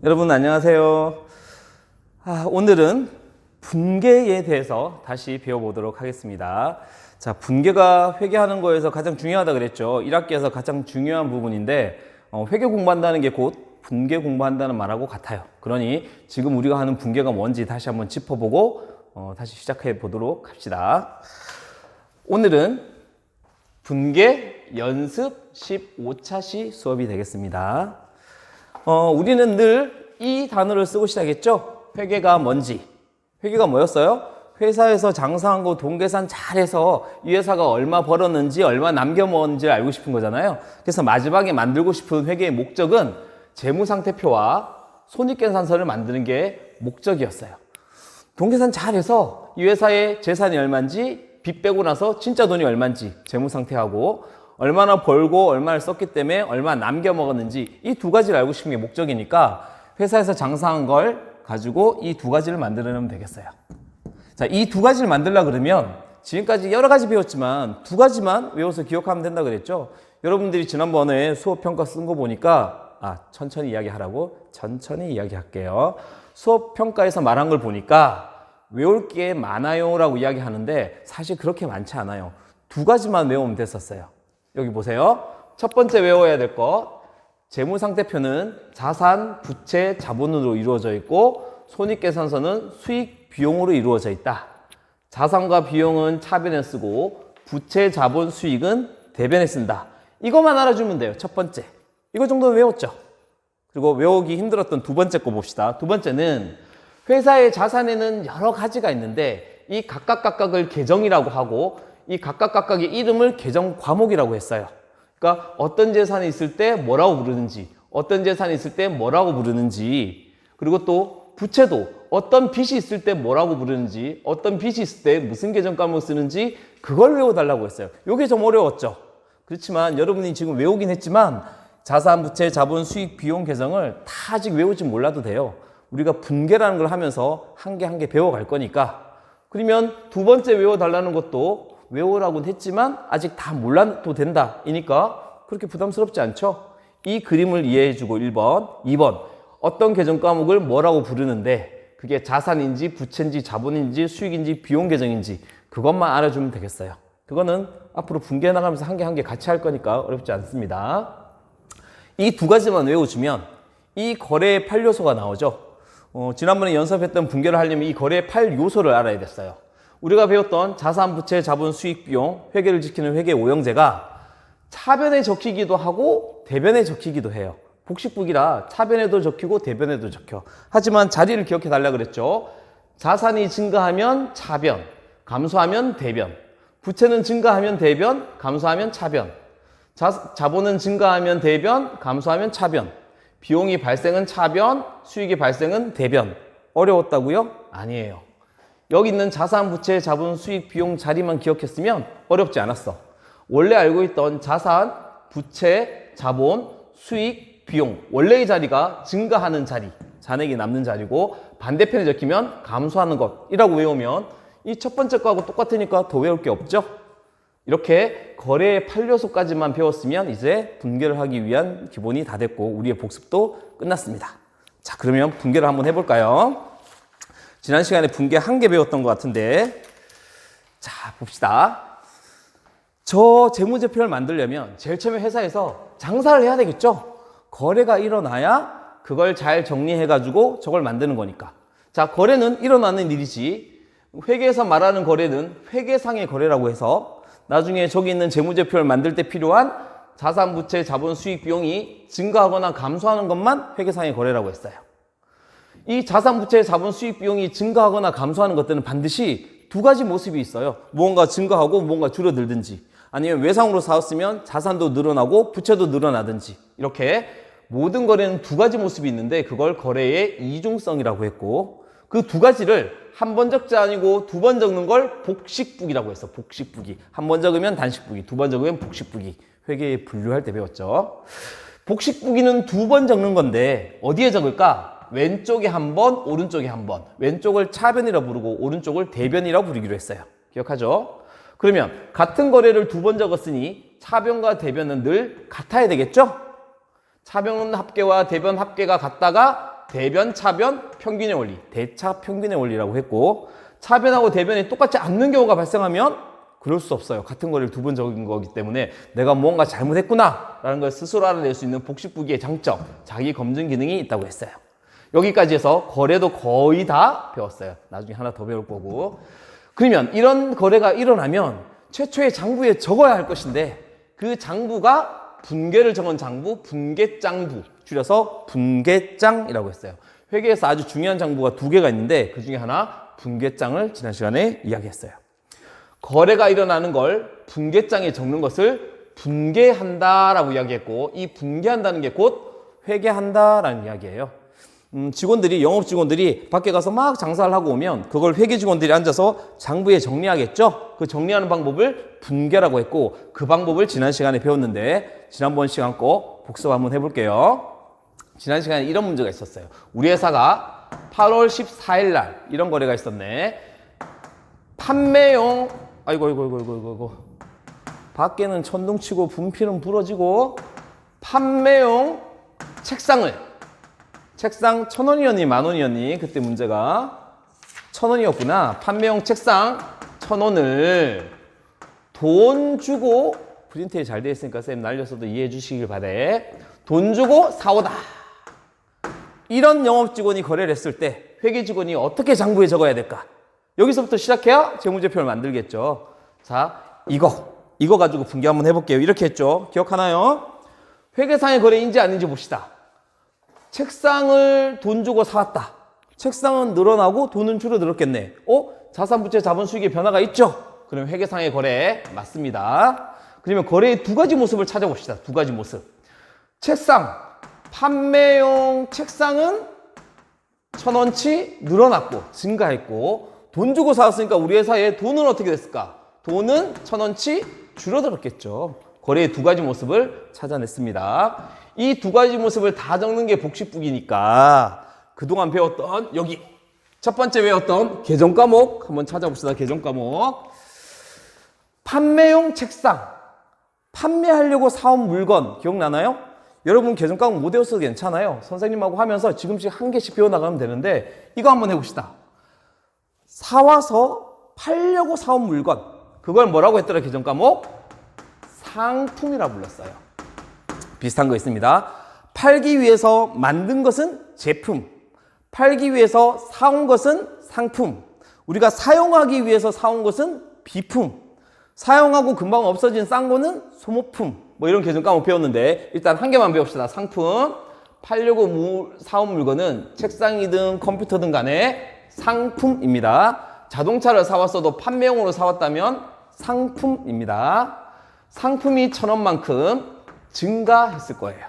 여러분 안녕하세요. 오늘은 분계에 대해서 다시 배워보도록 하겠습니다. 자, 분계가 회계하는 거에서 가장 중요하다 그랬죠. 1학기에서 가장 중요한 부분인데 회계 공부한다는 게 곧 분계 공부한다는 말하고 같아요. 그러니 지금 우리가 하는 분계가 뭔지 다시 한번 짚어보고 다시 시작해 보도록 합시다. 오늘은 분계 연습 15차시 수업이 되겠습니다. 우리는 늘 이 단어를 쓰고 시작했죠. 회계가 뭔지. 회계가 뭐였어요? 회사에서 장사한 거 돈계산 잘해서 이 회사가 얼마 벌었는지 얼마 남겨 먹었는지 알고 싶은 거잖아요. 그래서 마지막에 만들고 싶은 회계의 목적은 재무상태표와 손익계산서를 만드는 게 목적이었어요. 돈계산 잘해서 이 회사의 재산이 얼마인지 빚 빼고 나서 진짜 돈이 얼마인지 재무상태하고 얼마나 벌고 얼마를 썼기 때문에 얼마 남겨 먹었는지 이 두 가지를 알고 싶은 게 목적이니까 회사에서 장사한 걸 가지고 이 두 가지를 만들어내면 되겠어요. 자, 이 두 가지를 만들려고 그러면 지금까지 여러 가지 배웠지만 두 가지만 외워서 기억하면 된다 그랬죠. 여러분들이 지난번에 수업평가 쓴 거 보니까 천천히 이야기하라고 천천히 이야기할게요. 수업평가에서 말한 걸 보니까 외울 게 많아요 라고 이야기하는데 사실 그렇게 많지 않아요. 두 가지만 외우면 됐었어요. 여기 보세요. 첫 번째 외워야 될 거, 재무상태표는 자산, 부채, 자본으로 이루어져 있고 손익계산서는 수익, 비용으로 이루어져 있다. 자산과 비용은 차변에 쓰고 부채, 자본, 수익은 대변에 쓴다. 이것만 알아주면 돼요. 첫 번째. 이거 정도는 외웠죠. 그리고 외우기 힘들었던 두 번째 거 봅시다. 두 번째는 회사의 자산에는 여러 가지가 있는데 이 각각을 계정이라고 하고 이 각각의 이름을 계정 과목이라고 했어요. 그러니까 어떤 재산이 있을 때 뭐라고 부르는지, 어떤 재산이 있을 때 뭐라고 부르는지, 그리고 또 부채도 어떤 빚이 있을 때 뭐라고 부르는지, 어떤 빚이 있을 때 무슨 계정 과목을 쓰는지 그걸 외워달라고 했어요. 이게 좀 어려웠죠. 그렇지만 여러분이 지금 외우긴 했지만 자산, 부채, 자본, 수익, 비용 계정을 다 아직 외우지 몰라도 돼요. 우리가 분계라는 걸 하면서 한 개 한 개 배워갈 거니까. 그러면 두 번째 외워달라는 것도 외우라고는 했지만 아직 다 몰라도 된다. 이니까 그렇게 부담스럽지 않죠? 이 그림을 이해해주고 1번, 2번 어떤 계정 과목을 뭐라고 부르는데 그게 자산인지 부채인지 자본인지 수익인지 비용 계정인지 그것만 알아주면 되겠어요. 그거는 앞으로 분계해 나가면서 한 개 한 개 같이 할 거니까 어렵지 않습니다. 이 두 가지만 외워주면 이 거래의 8요소가 나오죠. 지난번에 연습했던 분계를 하려면 이 거래의 8요소를 알아야 됐어요. 우리가 배웠던 자산, 부채, 자본, 수익, 비용, 회계를 지키는 회계 오형제가 차변에 적히기도 하고 대변에 적히기도 해요. 복식북이라 차변에도 적히고 대변에도 적혀. 하지만 자리를 기억해 달라 그랬죠. 자산이 증가하면 차변, 감소하면 대변. 부채는 증가하면 대변, 감소하면 차변. 자본은 증가하면 대변, 감소하면 차변. 비용이 발생은 차변, 수익이 발생은 대변. 어려웠다고요? 아니에요. 여기 있는 자산, 부채, 자본, 수익, 비용 자리만 기억했으면 어렵지 않았어. 원래 알고 있던 자산, 부채, 자본, 수익, 비용 원래의 자리가 증가하는 자리, 잔액이 남는 자리고 반대편에 적히면 감소하는 것이라고 외우면 이 첫 번째 거하고 똑같으니까 더 외울 게 없죠? 이렇게 거래의 8요소까지만 배웠으면 이제 분계를 하기 위한 기본이 다 됐고 우리의 복습도 끝났습니다. 자, 그러면 분계를 한번 해볼까요? 지난 시간에 분계 한 개 배웠던 것 같은데 자, 봅시다. 저 재무제표를 만들려면 제일 처음에 회사에서 장사를 해야 되겠죠? 거래가 일어나야 그걸 잘 정리해가지고 저걸 만드는 거니까. 자, 거래는 일어나는 일이지 회계에서 말하는 거래는 회계상의 거래라고 해서 나중에 저기 있는 재무제표를 만들 때 필요한 자산, 부채, 자본, 수익, 비용이 증가하거나 감소하는 것만 회계상의 거래라고 했어요. 이 자산, 부채, 자본, 수익, 비용이 증가하거나 감소하는 것들은 반드시 두 가지 모습이 있어요. 무언가 증가하고 무언가 줄어들든지 아니면 외상으로 사왔으면 자산도 늘어나고 부채도 늘어나든지 이렇게 모든 거래는 두 가지 모습이 있는데 그걸 거래의 이중성이라고 했고 그 두 가지를 한 번 적지 아니고 두 번 적는 걸 복식북이라고 했어. 복식북이. 한 번 적으면 단식북이, 두 번 적으면 복식북이. 회계 분류할 때 배웠죠. 복식북이는 두 번 적는 건데 어디에 적을까? 왼쪽에 한 번, 오른쪽에 한 번. 왼쪽을 차변이라고 부르고 오른쪽을 대변이라고 부르기로 했어요. 기억하죠? 그러면 같은 거래를 두 번 적었으니 차변과 대변은 늘 같아야 되겠죠? 차변 합계와 대변 합계가 같다가 대변, 차변, 평균의 원리, 대차 평균의 원리라고 했고, 차변하고 대변이 똑같지 않는 경우가 발생하면 그럴 수 없어요. 같은 거리를 두 번 적은 거기 때문에 내가 무언가 잘못했구나 라는 걸 스스로 알아낼 수 있는 복식부기의 장점, 자기 검증 기능이 있다고 했어요. 여기까지 해서 거래도 거의 다 배웠어요. 나중에 하나 더 배울 거고. 그러면 이런 거래가 일어나면 최초의 장부에 적어야 할 것인데, 그 장부가 분계를 적은 장부, 분계장부, 줄여서 분계장이라고 했어요. 회계에서 아주 중요한 장부가 두 개가 있는데 그 중에 하나 분계장을 지난 시간에 이야기했어요. 거래가 일어나는 걸 분계장에 적는 것을 분계한다라고 이야기했고, 이 분계한다는 게 곧 회계한다라는 이야기예요. 직원들이, 영업 직원들이 밖에 가서 막 장사를 하고 오면 그걸 회계 직원들이 앉아서 장부에 정리하겠죠? 그 정리하는 방법을 분계라고 했고, 그 방법을 지난 시간에 배웠는데 지난번 시간 거 복습 한번 해볼게요. 지난 시간에 이런 문제가 있었어요. 우리 회사가 8월 14일 날 이런 거래가 있었네. 판매용, 아이고. 밖에는 천둥치고 분필은 부러지고, 판매용 책상 1,000원이었니, 10,000원이었니? 그때 문제가 1,000원이었구나. 판매용 책상 1,000원을 돈 주고, 프린트에 잘 되어 있으니까 쌤 날려서도 이해해 주시길 바래. 돈 주고 사오다. 이런 영업 직원이 거래를 했을 때 회계 직원이 어떻게 장부에 적어야 될까? 여기서부터 시작해야 재무제표를 만들겠죠. 자, 이거 가지고 분계 한번 해볼게요. 이렇게 했죠. 기억하나요? 회계상의 거래인지 아닌지 봅시다. 책상을 돈 주고 사왔다. 책상은 늘어나고 돈은 줄어들었겠네. 자산부채 자본수익의 변화가 있죠? 그럼 회계상의 거래 맞습니다. 그러면 거래의 두 가지 모습을 찾아봅시다. 두 가지 모습. 책상, 판매용 책상은 1,000원치 늘어났고 증가했고, 돈 주고 사왔으니까 우리 회사의 돈은 어떻게 됐을까? 돈은 1,000원치 줄어들었겠죠. 거래의 두 가지 모습을 찾아냈습니다. 이 두 가지 모습을 다 적는 게 복식부기니까 그동안 배웠던, 여기 첫 번째 외웠던 계정 과목 한번 찾아봅시다. 계정 과목. 판매용 책상, 판매하려고 사온 물건 기억나나요? 여러분 계정 과목 못 외웠어도 괜찮아요. 선생님하고 하면서 지금씩 한 개씩 배워나가면 되는데, 이거 한번 해봅시다. 사와서 팔려고 사온 물건, 그걸 뭐라고 했더라? 계정 과목? 상품이라 불렀어요. 비슷한 거 있습니다. 팔기 위해서 만든 것은 제품, 팔기 위해서 사온 것은 상품, 우리가 사용하기 위해서 사온 것은 비품, 사용하고 금방 없어진 싼 거는 소모품, 뭐 이런 계정 과목 배웠는데 일단 한 개만 배웁시다. 상품. 팔려고 사온 물건은 책상이든 컴퓨터든 간에 상품입니다. 자동차를 사왔어도 판매용으로 사왔다면 상품입니다. 상품이 1,000원만큼 증가했을 거예요.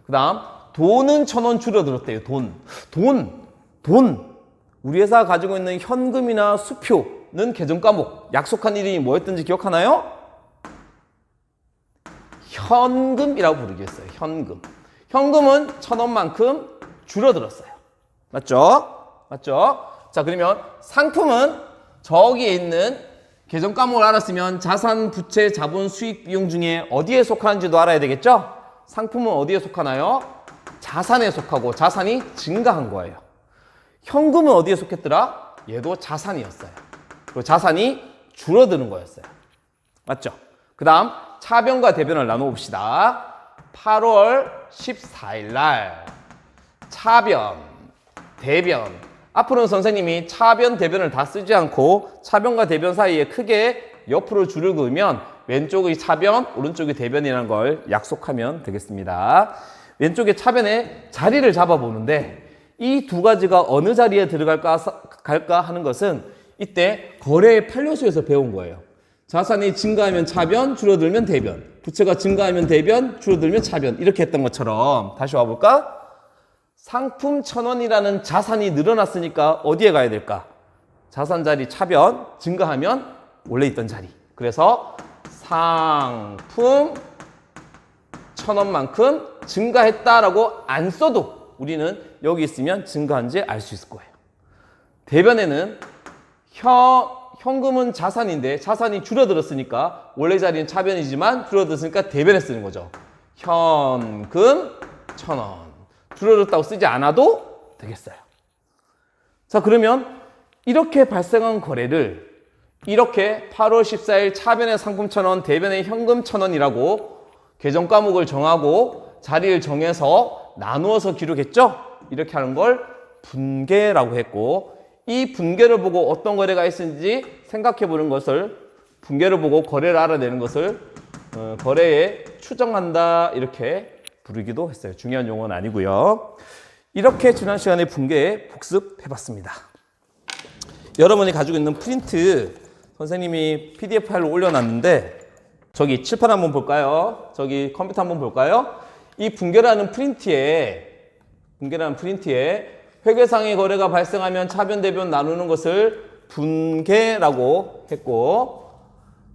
그 다음 돈은 1,000원 줄어들었대요. 돈. 우리 회사가 가지고 있는 현금이나 수표는 계정 과목 약속한 이름이 뭐였던지 기억하나요? 현금이라고 부르겠어요. 현금은 1,000원만큼 줄어들었어요. 맞죠? 자, 그러면 상품은 저기에 있는 계정 과목을 알았으면 자산, 부채, 자본, 수익, 비용 중에 어디에 속하는지도 알아야 되겠죠? 상품은 어디에 속하나요? 자산에 속하고 자산이 증가한 거예요. 현금은 어디에 속했더라? 얘도 자산이었어요. 그리고 자산이 줄어드는 거였어요. 맞죠? 그 다음 차변과 대변을 나눠봅시다. 8월 14일 날 차변, 대변. 앞으로는 선생님이 차변, 대변을 다 쓰지 않고 차변과 대변 사이에 크게 옆으로 줄을 그으면 왼쪽이 차변, 오른쪽이 대변이라는 걸 약속하면 되겠습니다. 왼쪽에 차변에 자리를 잡아보는데 이 두 가지가 어느 자리에 들어갈까 하는 것은 이때 거래의 판례수에서 배운 거예요. 자산이 증가하면 차변, 줄어들면 대변. 부채가 증가하면 대변, 줄어들면 차변. 이렇게 했던 것처럼 다시 와볼까? 상품 1,000원이라는 자산이 늘어났으니까 어디에 가야 될까? 자산 자리 차변, 증가하면 원래 있던 자리. 그래서 상품 1,000원만큼 증가했다라고 안 써도 우리는 여기 있으면 증가한지 알 수 있을 거예요. 대변에는 현금은 자산인데 자산이 줄어들었으니까 원래 자리는 차변이지만 줄어들었으니까 대변에 쓰는 거죠. 현금 1,000원. 줄어들었다고 쓰지 않아도 되겠어요. 자, 그러면 이렇게 발생한 거래를 이렇게 8월 14일 차변의 상품 1,000원, 대변의 현금 1,000원이라고 계정 과목을 정하고 자리를 정해서 나누어서 기록했죠? 이렇게 하는 걸 분계라고 했고, 이 분계를 보고 어떤 거래가 있는지 생각해 보는 것을, 분계를 보고 거래를 알아내는 것을 거래에 추정한다, 이렇게 부르기도 했어요. 중요한 용어는 아니고요. 이렇게 지난 시간에 분계 복습해 봤습니다. 여러분이 가지고 있는 프린트 선생님이 PDF 파일로 올려놨는데, 저기 칠판 한번 볼까요? 저기 컴퓨터 한번 볼까요? 이 분계라는 프린트에 회계상의 거래가 발생하면 차변, 대변 나누는 것을 분계라고 했고,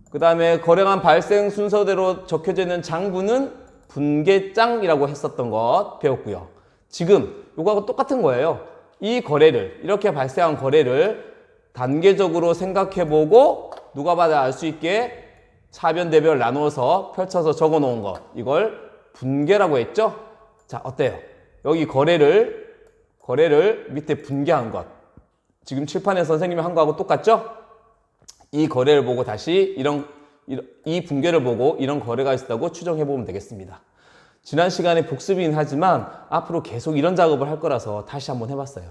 그 다음에 거래가 발생 순서대로 적혀져 있는 장부는 분계장이라고 했었던 것 배웠고요. 지금 이거하고 똑같은 거예요. 이 거래를, 이렇게 발생한 거래를 단계적으로 생각해보고 누가 봐도 알 수 있게 차변, 대변 나누어서 펼쳐서 적어 놓은 것, 이걸 분계라고 했죠? 자, 어때요? 여기 거래를 밑에 분계한 것, 지금 칠판에 선생님이 한 거하고 똑같죠? 이 거래를 보고 다시 이 분계를 보고 이런 거래가 있었다고 추정해 보면 되겠습니다. 지난 시간에 복습이긴 하지만 앞으로 계속 이런 작업을 할 거라서 다시 한번 해봤어요.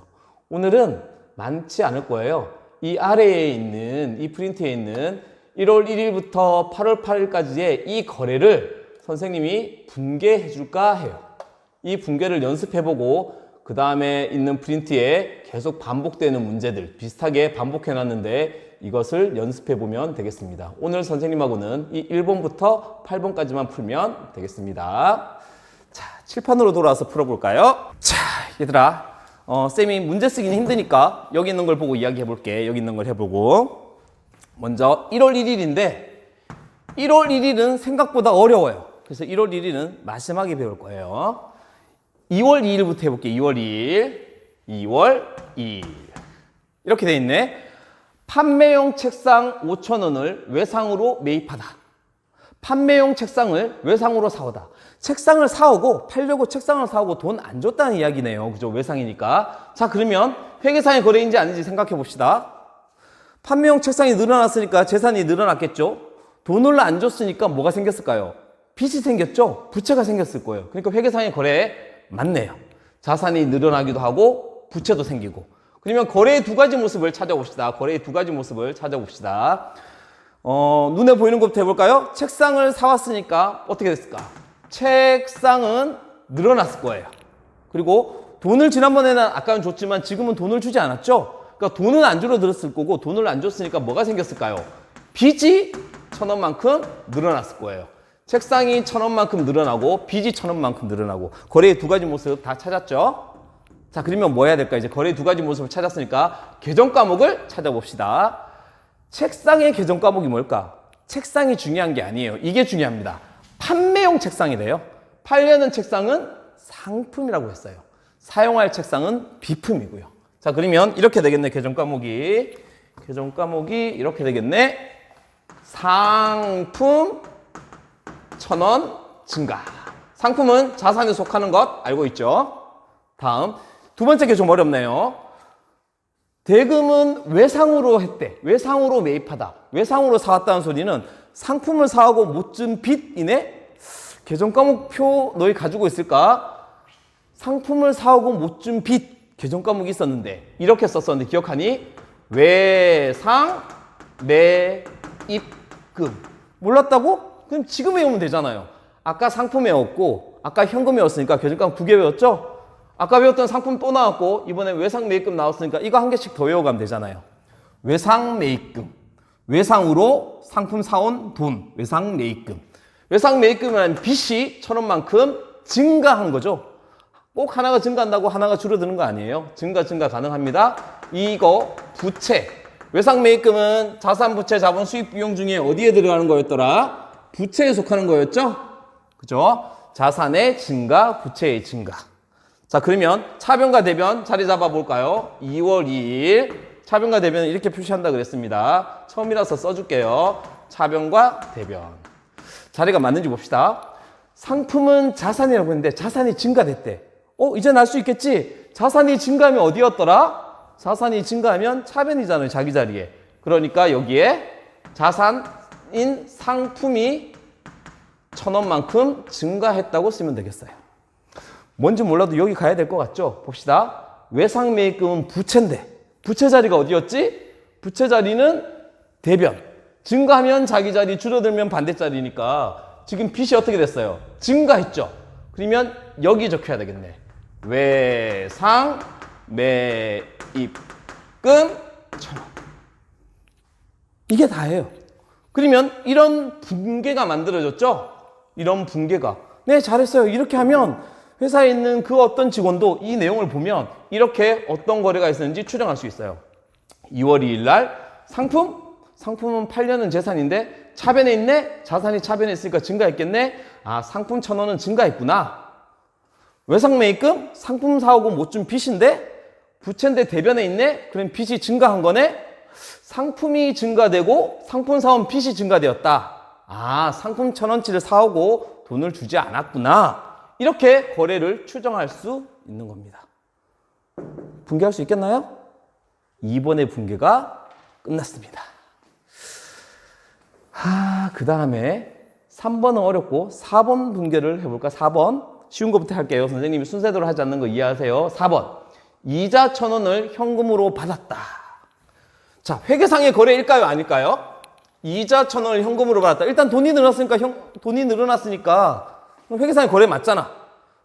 오늘은 많지 않을 거예요. 이 아래에 있는, 이 프린트에 있는 1월 1일부터 8월 8일까지의 이 거래를 선생님이 분계해 줄까 해요. 이 분계를 연습해보고 그 다음에 있는 프린트에 계속 반복되는 문제들 비슷하게 반복해 놨는데 이것을 연습해보면 되겠습니다. 오늘 선생님하고는 이 1번부터 8번까지만 풀면 되겠습니다. 자, 칠판으로 돌아와서 풀어볼까요? 자, 얘들아, 쌤이 문제 쓰기는 힘드니까 여기 있는 걸 보고 이야기해 볼게. 여기 있는 걸 해보고. 먼저 1월 1일인데 1월 1일은 생각보다 어려워요. 그래서 1월 1일은 마지막에 배울 거예요. 2월 2일부터 해볼게. 2월 2일, 2월 2일. 이렇게 돼 있네. 판매용 책상 5,000원을 외상으로 매입하다. 판매용 책상을 외상으로 사오다. 책상을 사오고 팔려고 책상을 사오고 돈 안 줬다는 이야기네요. 그죠? 외상이니까. 자, 그러면 회계상의 거래인지 아닌지 생각해 봅시다. 판매용 책상이 늘어났으니까 재산이 늘어났겠죠? 돈을 안 줬으니까 뭐가 생겼을까요? 빚이 생겼죠? 부채가 생겼을 거예요. 그러니까 회계상의 거래에 맞네요. 자산이 늘어나기도 하고 부채도 생기고. 그러면 거래의 두 가지 모습을 찾아봅시다. 거래의 두 가지 모습을 찾아봅시다. 눈에 보이는 것부터 해볼까요? 책상을 사왔으니까 어떻게 됐을까? 책상은 늘어났을 거예요. 그리고 돈을 지난번에는 아까는 줬지만 지금은 돈을 주지 않았죠? 그러니까 돈은 안 줄어들었을 거고 돈을 안 줬으니까 뭐가 생겼을까요? 빚이 1,000원만큼 늘어났을 거예요. 책상이 1,000원만큼 늘어나고 빚이 1,000원만큼 늘어나고 거래의 두 가지 모습 다 찾았죠? 자, 그러면 뭐 해야 될까? 이제 거래의 두 가지 모습을 찾았으니까 계정 과목을 찾아봅시다. 책상의 계정 과목이 뭘까? 책상이 중요한 게 아니에요. 이게 중요합니다. 판매용 책상이래요. 팔려는 책상은 상품이라고 했어요. 사용할 책상은 비품이고요. 자, 그러면 이렇게 되겠네. 계정 과목이 이렇게 되겠네. 상품 1,000원 증가. 상품은 자산에 속하는 것 알고 있죠? 다음 두 번째 게 좀 어렵네요. 대금은 외상으로 했대. 외상으로 매입하다. 외상으로 사왔다는 소리는 상품을 사오고 못 준 빚이네? 계정 과목표 너희 가지고 있을까? 상품을 사오고 못 준 빚. 계정 과목이 있었는데 이렇게 썼었는데 기억하니? 외상 매입금. 몰랐다고? 그럼 지금 외우면 되잖아요. 아까 상품 외웠고 아까 현금 외웠으니까 계정 과목 2개 외웠죠? 아까 배웠던 상품 또 나왔고 이번에 외상 매입금 나왔으니까 이거 한 개씩 더 외워가면 되잖아요. 외상 매입금. 외상으로 상품 사온 돈. 외상 매입금. 외상 매입금이라는 빚이 1,000원만큼 증가한 거죠. 꼭 하나가 증가한다고 하나가 줄어드는 거 아니에요. 증가 가능합니다. 이거 부채. 외상 매입금은 자산, 부채, 자본, 수입, 비용 중에 어디에 들어가는 거였더라? 부채에 속하는 거였죠? 그죠? 자산의 증가, 부채의 증가. 자, 그러면 차변과 대변 자리 잡아 볼까요? 2월 2일 차변과 대변을 이렇게 표시한다 그랬습니다. 처음이라서 써줄게요. 차변과 대변. 자리가 맞는지 봅시다. 상품은 자산이라고 했는데 자산이 증가됐대. 이제 알 수 있겠지? 자산이 증가하면 어디였더라? 자산이 증가하면 차변이잖아요, 자기 자리에. 그러니까 여기에 자산인 상품이 1,000원만큼 증가했다고 쓰면 되겠어요. 뭔지 몰라도 여기 가야 될 것 같죠? 봅시다. 외상매입금은 부채인데 부채 자리가 어디였지? 부채 자리는 대변. 증가하면 자기 자리, 줄어들면 반대 자리니까 지금 빚이 어떻게 됐어요? 증가했죠? 그러면 여기 적혀야 되겠네. 외상매입금 1,000원. 이게 다예요. 그러면 이런 분계가 만들어졌죠? 이런 분계가. 네, 잘했어요. 이렇게 하면 회사에 있는 그 어떤 직원도 이 내용을 보면 이렇게 어떤 거래가 있었는지 추정할 수 있어요. 2월 2일 날 상품은 팔려는 재산인데 차변에 있네? 자산이 차변에 있으니까 증가했겠네? 아, 상품 1,000원은 증가했구나. 외상매입금? 상품 사오고 못 준 빚인데? 부채인데 대변에 있네? 그럼 빚이 증가한 거네? 상품이 증가되고 상품 사온 빚이 증가되었다. 아, 상품 1,000원치를 사오고 돈을 주지 않았구나. 이렇게 거래를 추정할 수 있는 겁니다. 분개할 수 있겠나요? 2번의 분개가 끝났습니다. 그 다음에 3번은 어렵고 4번 분개를 해볼까? 4번 쉬운 것부터 할게요. 선생님이 순서대로 하지 않는 거 이해하세요. 4번 이자 1,000원을 현금으로 받았다. 자, 회계상의 거래일까요? 아닐까요? 이자 1,000원을 현금으로 받았다. 일단 돈이 늘어났으니까 회계상의 거래 맞잖아.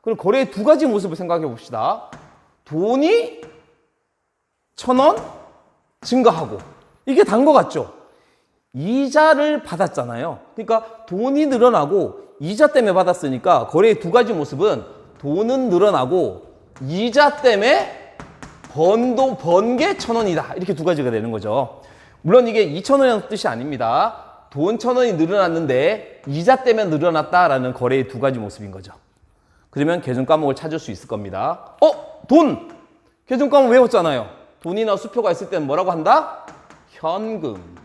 그럼 거래의 두 가지 모습을 생각해 봅시다. 돈이 1,000원 증가하고 이게 단 것 같죠? 이자를 받았잖아요. 그러니까 돈이 늘어나고 이자 때문에 받았으니까 거래의 두 가지 모습은 돈은 늘어나고 이자 때문에 번 게 1,000원이다. 이렇게 두 가지가 되는 거죠. 물론 이게 2,000원이라는 뜻이 아닙니다. 돈 1,000원이 늘어났는데 이자 때문에 늘어났다라는 거래의 두 가지 모습인 거죠. 그러면 계정 과목을 찾을 수 있을 겁니다. 돈! 계정 과목 외웠잖아요. 돈이나 수표가 있을 때는 뭐라고 한다? 현금.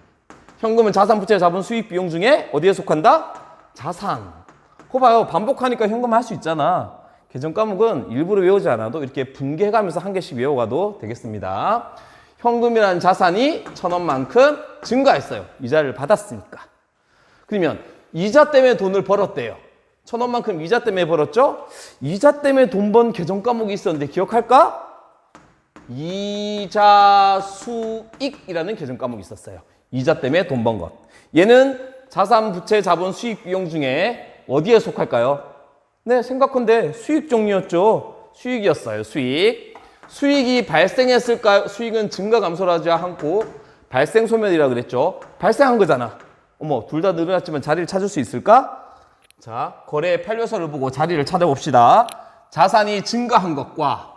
현금은 자산, 부채, 자본, 수익, 비용 중에 어디에 속한다? 자산. 그거 봐요. 반복하니까 현금 할 수 있잖아. 계정 과목은 일부러 외우지 않아도 이렇게 분개해가면서 한 개씩 외워가도 되겠습니다. 현금이라는 자산이 1,000원만큼 증가했어요. 이자를 받았으니까. 그러면 이자 때문에 돈을 벌었대요. 1,000원만큼 이자 때문에 벌었죠? 이자 때문에 돈 번 계정 과목이 있었는데 기억할까? 이자 수익이라는 계정 과목이 있었어요. 이자 때문에 돈 번 것. 얘는 자산, 부채, 자본, 수익, 비용 중에 어디에 속할까요? 네, 생각컨대 수익 종류였죠. 수익이었어요. 수익이 발생했을까요? 수익은 증가 감소를 하지 않고 발생 소멸이라고 그랬죠. 발생한 거잖아. 둘 다 늘어났지만 자리를 찾을 수 있을까? 자, 거래 판례서를 보고 자리를 찾아봅시다. 자산이 증가한 것과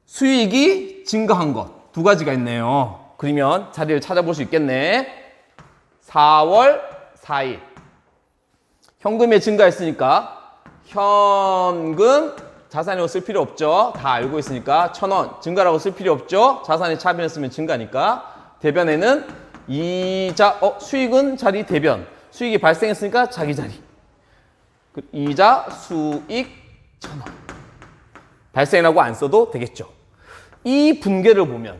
수익이 증가한 것 두 가지가 있네요. 그러면 자리를 찾아볼 수 있겠네. 4월 4일 현금이 증가했으니까 현금 자산이라고 쓸 필요 없죠. 다 알고 있으니까 1,000원 증가라고 쓸 필요 없죠. 자산이 차변했으면 증가니까. 대변에는 이자, 수익은 자리 대변. 수익이 발생했으니까 자기 자리. 이자 수익 1,000원. 발생이라고 안 써도 되겠죠. 이 분계를 보면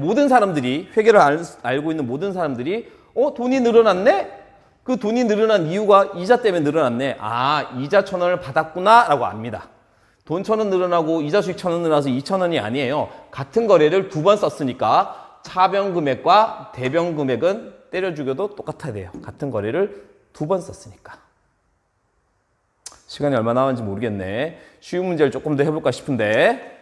모든 사람들이, 회계를 알고 있는 모든 사람들이 돈이 늘어났네? 그 돈이 늘어난 이유가 이자 때문에 늘어났네. 아, 이자 1,000원을 받았구나 라고 압니다. 돈 1,000원 늘어나고 이자 수익 1,000원 늘어나서 2,000원이 아니에요. 같은 거래를 두 번 썼으니까 차변 금액과 대변 금액은 때려 죽여도 똑같아야 돼요. 같은 거래를 두 번 썼으니까. 시간이 얼마 남았는지 모르겠네. 쉬운 문제를 조금 더 해볼까 싶은데.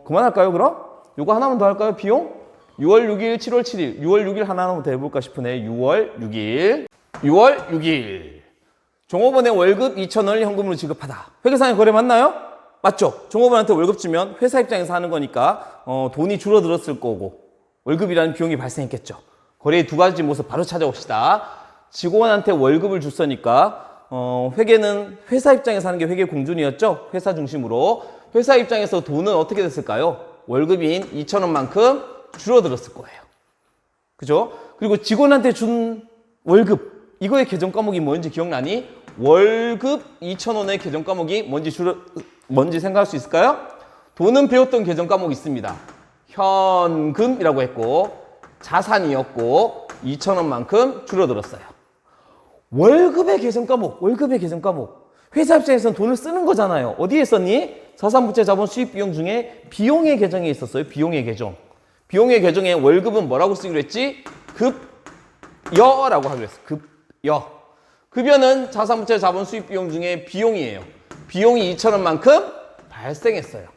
그만할까요, 그럼? 요거 하나만 더 할까요, 비용? 6월 6일, 7월 7일. 6월 6일 하나만 더 해볼까 싶으네. 6월 6일. 종업원의 월급 2,000원을 현금으로 지급하다. 회계상의 거래 맞나요? 맞죠? 종업원한테 월급 주면 회사 입장에서 하는 거니까 돈이 줄어들었을 거고 월급이라는 비용이 발생했겠죠. 거래의 두 가지 모습 바로 찾아봅시다. 직원한테 월급을 줬으니까 회계는 회사 입장에서 하는 게 회계 공준이었죠. 회사 중심으로. 회사 입장에서 돈은 어떻게 됐을까요? 월급인 2,000원만큼 줄어들었을 거예요. 그죠? 그리고 직원한테 준 월급 이거의 개정 과목이 뭔지 기억나니? 월급 2,000원의 개정 과목이 뭔지 생각할 수 있을까요? 돈은 배웠던 개정 과목이 있습니다. 현금이라고 했고 자산이었고 2,000원만큼 줄어들었어요. 월급의 개정 과목. 회사 입장에서는 돈을 쓰는 거잖아요. 어디에 썼니? 자산부채 자본 수입 비용 중에 비용의 계정에 있었어요. 비용의 계정. 비용의 계정에 월급은 뭐라고 쓰기로 했지? 급여라고 하기로 했어요. 급여. 급여는 자산부채 자본 수입 비용 중에 비용이에요. 비용이 2,000원만큼 발생했어요.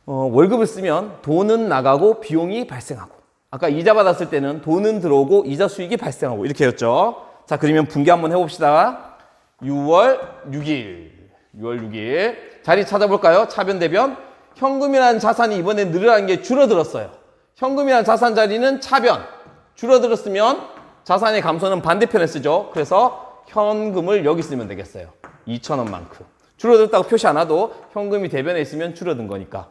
월급을 쓰면 돈은 나가고 비용이 발생하고, 아까 이자 받았을 때는 돈은 들어오고 이자 수익이 발생하고 이렇게 했죠. 자, 그러면 분개 한번 해봅시다. 6월 6일 자리 찾아볼까요? 차변 대변. 현금이라는 자산이 이번에 늘어난 게 줄어들었어요. 현금이라는 자산 자리는 차변. 줄어들었으면 자산의 감소는 반대편에 쓰죠. 그래서 현금을 여기 쓰면 되겠어요. 2,000원만큼. 줄어들었다고 표시 안 해도 현금이 대변에 있으면 줄어든 거니까.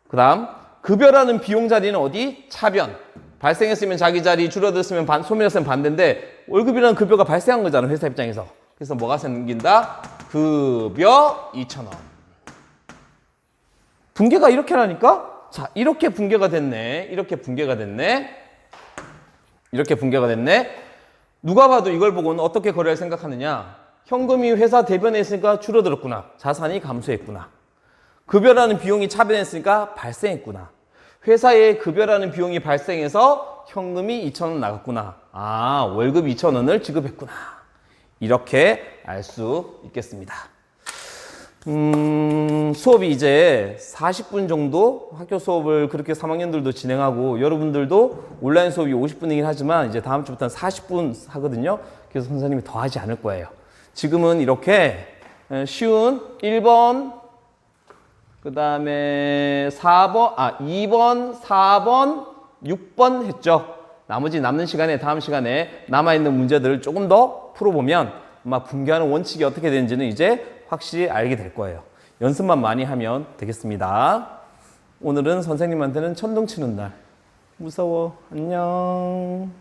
그 다음 급여라는 비용 자리는 어디? 차변. 발생했으면 자기 자리, 줄어들었으면 소멸했으면 반대인데 월급이라는 급여가 발생한 거잖아, 회사 입장에서. 그래서 뭐가 생긴다? 급여 2,000원. 분개가 이렇게라니까? 자, 이렇게 분개가 됐네. 누가 봐도 이걸 보고는 어떻게 거래를 생각하느냐? 현금이 회사 대변에 있으니까 줄어들었구나. 자산이 감소했구나. 급여라는 비용이 차변했으니까 발생했구나. 회사에 급여라는 비용이 발생해서 현금이 2,000원 나갔구나. 아, 월급 2,000원을 지급했구나. 이렇게 알 수 있겠습니다. 수업이 이제 40분 정도 학교 수업을 그렇게 3학년들도 진행하고 여러분들도 온라인 수업이 50분이긴 하지만 이제 다음 주부터는 40분 하거든요. 그래서 선생님이 더 하지 않을 거예요. 지금은 이렇게 쉬운 1번, 그 다음에 2번, 4번, 6번 했죠. 나머지 남는 시간에, 다음 시간에 남아있는 문제들을 조금 더 풀어보면 아마 분개하는 원칙이 어떻게 되는지는 이제 확실히 알게 될 거예요. 연습만 많이 하면 되겠습니다. 오늘은 선생님한테는 천둥 치는 날. 무서워. 안녕.